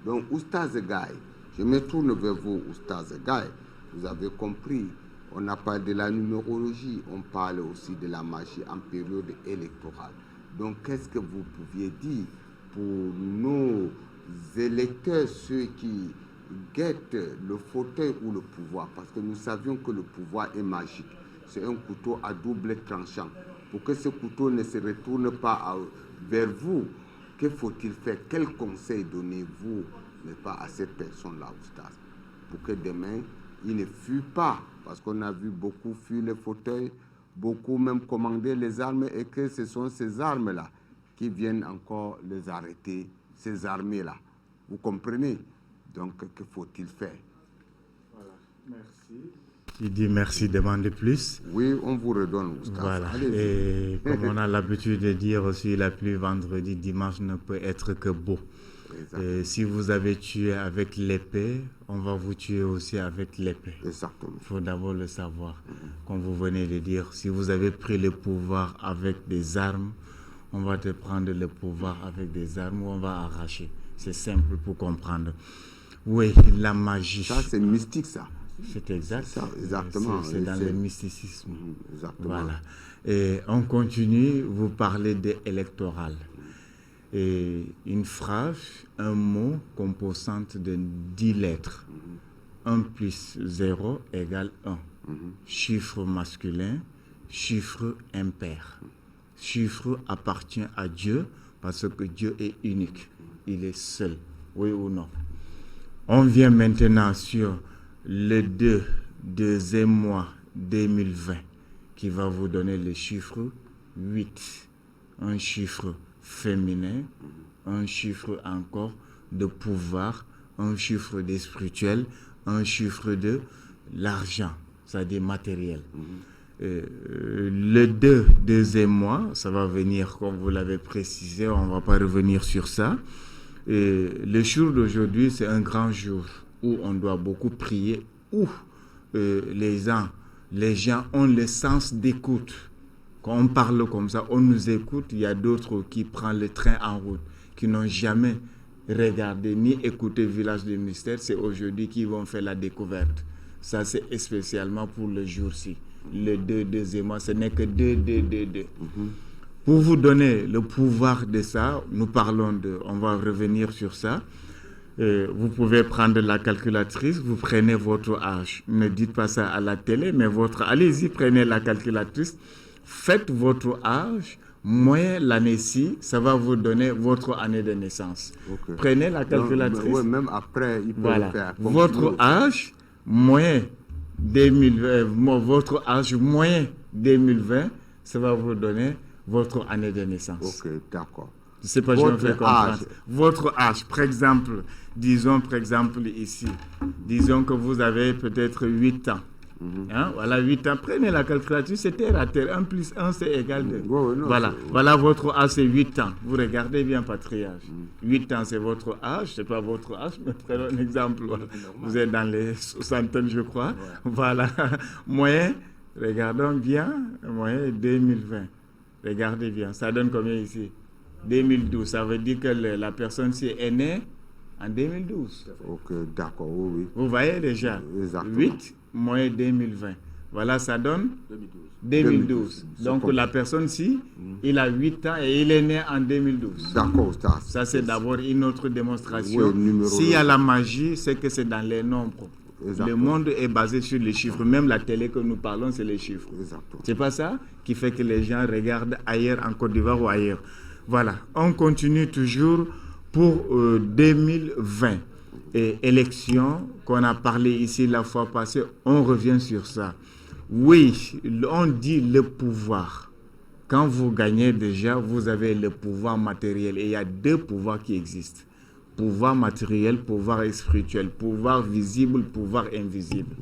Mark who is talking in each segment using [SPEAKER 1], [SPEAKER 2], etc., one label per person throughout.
[SPEAKER 1] Donc, Oustaz Gaye, je me tourne vers vous, Oustaz Gaye. Vous avez compris, on a parlé de la numérologie, on parle aussi de la magie en période électorale. Donc, qu'est-ce que vous pouviez dire pour nos électeurs, ceux qui guettent le fauteuil ou le pouvoir? Parce que nous savions que le pouvoir est magique. C'est un couteau à double tranchant. Pour que ce couteau ne se retourne pas vers vous, que faut-il faire? Quel conseil donnez-vous, n'est-ce pas, à cette personne-là, Oustaz, pour que demain, il ne fuit pas? Parce qu'on a vu beaucoup fuir les fauteuils, beaucoup même commander les armes, et que ce sont ces armes-là qui viennent encore les arrêter, ces armées-là. Vous comprenez? Donc, que faut-il faire?
[SPEAKER 2] Voilà, merci. Qui dit merci demande plus.
[SPEAKER 1] Oui, on vous redonne, Oustaz.
[SPEAKER 2] Voilà. Et comme on a l'habitude de dire aussi, la pluie vendredi, dimanche ne peut être que beau. Et si vous avez tué avec l'épée, on va vous tuer aussi avec l'épée.
[SPEAKER 1] Exactement.
[SPEAKER 2] Il faut d'abord le savoir. Comme vous venez de dire, si vous avez pris le pouvoir avec des armes, on va te prendre le pouvoir avec des armes ou on va arracher. C'est simple pour comprendre. Oui, la magie.
[SPEAKER 1] Ça, c'est mystique, ça.
[SPEAKER 2] C'est exact.
[SPEAKER 1] Ça, exactement.
[SPEAKER 2] C'est dans le mysticisme.
[SPEAKER 1] Exactement.
[SPEAKER 2] Voilà. Et on continue, vous parlez d'électoral. Et une phrase, un mot composante de 10 lettres. 1 plus 0 égale 1. Chiffre masculin, chiffre impair. Chiffre appartient à Dieu parce que Dieu est unique. Il est seul. Oui ou non? On vient maintenant sur le 2e mois 2020 qui va vous donner le chiffre 8. Un chiffre féminin, un chiffre encore de pouvoir, un chiffre de spirituel, un chiffre de l'argent, c'est-à-dire matériel. Le 2e mois, ça va venir comme vous l'avez précisé, on ne va pas revenir sur ça. Le jour d'aujourd'hui, c'est un grand jour où on doit beaucoup prier, où les gens ont le sens d'écoute. Quand on parle comme ça, on nous écoute. Il y a d'autres qui prennent le train en route, qui n'ont jamais regardé ni écouté Village du Mystère. C'est aujourd'hui qu'ils vont faire la découverte. Ça, c'est spécialement pour le jour-ci. Le 2e mois, ce n'est que 2. Pour vous donner le pouvoir de ça, nous parlons on va revenir sur ça. Vous pouvez prendre la calculatrice, vous prenez votre âge. Ne dites pas ça à la télé, mais allez-y, prenez la calculatrice. Faites votre âge, moins l'année-ci, ça va vous donner votre année de naissance. Okay. Prenez la calculatrice.
[SPEAKER 1] Oui, même après, il peut
[SPEAKER 2] voilà.
[SPEAKER 1] le faire.
[SPEAKER 2] Votre âge, moins 2020, votre âge, moins 2020, ça va vous donner votre année de naissance.
[SPEAKER 1] Ok, d'accord.
[SPEAKER 2] Je ne sais pas si on fait comprendre. Votre âge, par exemple, disons ici, disons que vous avez peut-être 8 ans. Voilà, 8 ans. Prenez la calculatrice, c'est terre à terre. 1 plus 1, c'est égal 2. Voilà, votre âge, c'est 8 ans. Vous regardez bien, patriarche. 8 ans, c'est votre âge. Ce n'est pas votre âge, mais prenons un exemple. Vous êtes dans les soixantaines, je crois. Voilà. Moyen, regardons bien, moyen 2020. Regardez bien, ça donne combien ici? 2012, ça veut dire que la personne-ci est née en 2012.
[SPEAKER 1] Ok, d'accord, oui.
[SPEAKER 2] Vous voyez déjà,
[SPEAKER 1] exactement.
[SPEAKER 2] 8 moins 2020. Voilà, ça donne 2012. Donc la personne-ci, il a 8 ans et il est né en 2012.
[SPEAKER 1] D'accord,
[SPEAKER 2] ça c'est d'abord une autre démonstration. Oui, s'il y a la magie, c'est que c'est dans les nombres. Exactement. Le monde est basé sur les chiffres. Même la télé que nous parlons, c'est les chiffres. C'est pas ça qui fait que les gens regardent ailleurs, en Côte d'Ivoire ou ailleurs. Voilà, on continue toujours pour 2020. Et élection, qu'on a parlé ici la fois passée, on revient sur ça. Oui, on dit le pouvoir. Quand vous gagnez déjà, vous avez le pouvoir matériel. Et il y a 2 pouvoirs qui existent. Pouvoir matériel, pouvoir spirituel. Pouvoir visible, pouvoir invisible.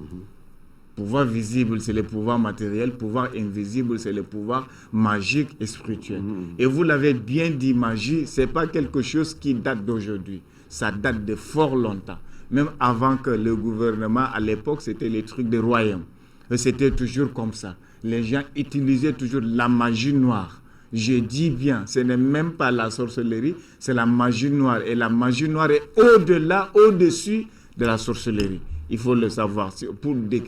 [SPEAKER 2] Pouvoir visible, c'est le pouvoir matériel. Pouvoir invisible, c'est le pouvoir magique et spirituel. Et vous l'avez bien dit, magie, ce n'est pas quelque chose qui date d'aujourd'hui. Ça date de fort longtemps. Même avant que le gouvernement, à l'époque, c'était les trucs des royaumes. Et c'était toujours comme ça. Les gens utilisaient toujours la magie noire. Je dis bien, ce n'est même pas la sorcellerie, c'est la magie noire. Et la magie noire est au-delà, au-dessus de la sorcellerie. Il faut le savoir. C'est-à-dire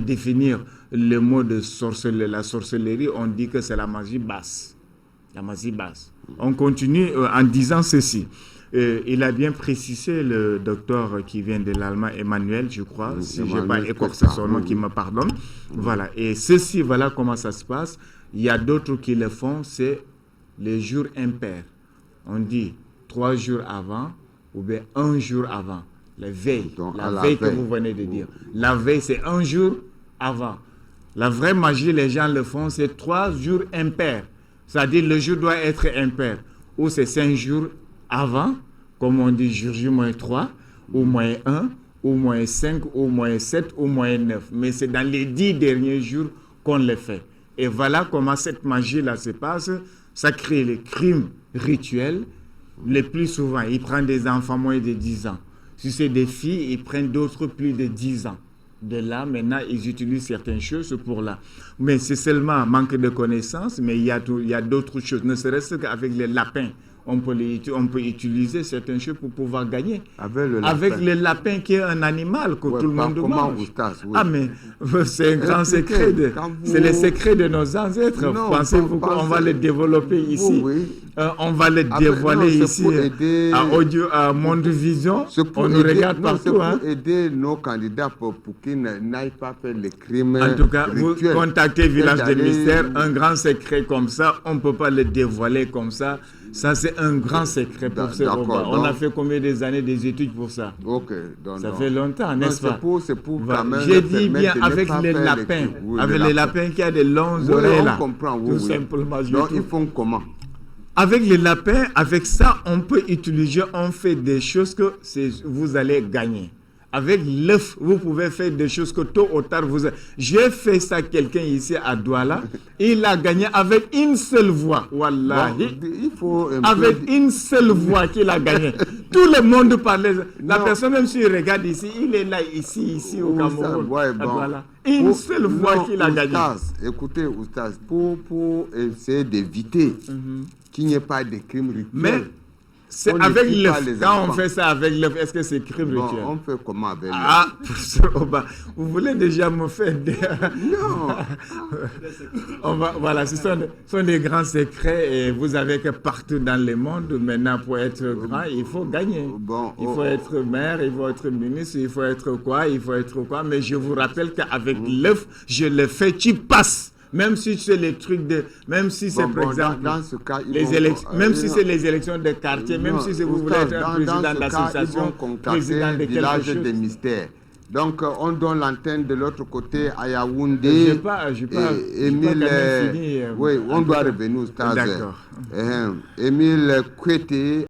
[SPEAKER 2] définir le mot de sorcellerie, la sorcellerie, on dit que c'est la magie basse. La magie basse. On continue en disant ceci. Il a bien précisé, le docteur qui vient de l'Allemagne, Emmanuel, je crois, si je n'ai pas écorché son nom, qui me pardonne. Voilà. Et ceci, voilà comment ça se passe. Il y a d'autres qui le font, c'est les jours impairs. On dit 3 jours avant ou bien 1 jour avant. La veille. Donc, la veille que vous venez de dire. La veille, c'est 1 jour avant. La vraie magie, les gens le font, c'est 3 jours impairs. C'est-à-dire le jour doit être impair. Ou c'est 5 jours avant, comme on dit jour -3, ou -1, ou -5, ou -7, ou -9. Mais c'est dans les 10 derniers jours qu'on le fait. Et voilà comment cette magie-là se passe. Ça crée les crimes rituels. Le plus souvent, ils prennent des enfants moins de 10 ans. Si c'est des filles, ils prennent d'autres plus de 10 ans. De là, maintenant, ils utilisent certaines choses pour là. Mais c'est seulement un manque de connaissances, mais il y a d'autres choses. Ne serait-ce qu'avec les lapins, on peut utiliser certaines choses pour pouvoir gagner. Avec le lapin qui est un animal que tout le monde mange. Ah, mais c'est un grand secret. C'est le secret de nos ancêtres. Pensez-vous qu'on va le développer ici? On va le dévoiler ici à Monde Vision. On nous regarde partout.
[SPEAKER 1] C'est pour aider nos candidats pour qu'ils n'aillent pas faire les crimes.
[SPEAKER 2] En tout cas, vous contactez Village des Mystères. Un grand secret comme ça, on ne peut pas le dévoiler comme ça. Ça, c'est un grand secret pour ce combat. On a fait combien d'années des études pour ça? Ça fait longtemps, n'est-ce pas?
[SPEAKER 1] C'est pour quand même.
[SPEAKER 2] J'ai dit bien avec les lapins. Avec les lapins qui ont des longues oreilles là.
[SPEAKER 1] On comprend,
[SPEAKER 2] tout simplement.
[SPEAKER 1] Donc, ils font comment?
[SPEAKER 2] Avec les lapins, avec ça, on peut utiliser, on fait des choses que vous allez gagner. Avec l'œuf, vous pouvez faire des choses que tôt ou tard, J'ai fait ça quelqu'un ici à Douala. Il a gagné avec une seule voix. Wallahi. Avec une seule voix qu'il a gagné. Tout le monde parlait. La personne, même s'il regarde ici, il est là, ici au Cameroun. Voilà. Une seule voix qu'il a gagné.
[SPEAKER 1] Écoutez, Oustaz, pour essayer d'éviter qu'il n'y ait pas de crimes rituels.
[SPEAKER 2] Mais c'est avec l'œuf. Quand on fait ça avec l'œuf, est-ce que c'est crime rituel?
[SPEAKER 1] On fait comment avec l'œuf?
[SPEAKER 2] Ah, vous voulez déjà me faire des...
[SPEAKER 1] Non.
[SPEAKER 2] Voilà, ce sont des grands secrets et vous avez que partout dans le monde, maintenant pour être grand, il faut gagner. Il faut être maire, il faut être ministre, il faut être quoi, mais je vous rappelle qu'avec l'œuf, je le fais, tu passes. Même si c'est les trucs de... Même si c'est, par exemple,
[SPEAKER 1] dans ce cas,
[SPEAKER 2] même si c'est les élections de quartier, même si vous voulez être un président d'association, président de
[SPEAKER 1] Village des Mystères. Donc, on donne l'antenne de l'autre côté à Yaoundé. Émile, oui, on doit revenir au stade.
[SPEAKER 2] D'accord.
[SPEAKER 1] Émile Kouété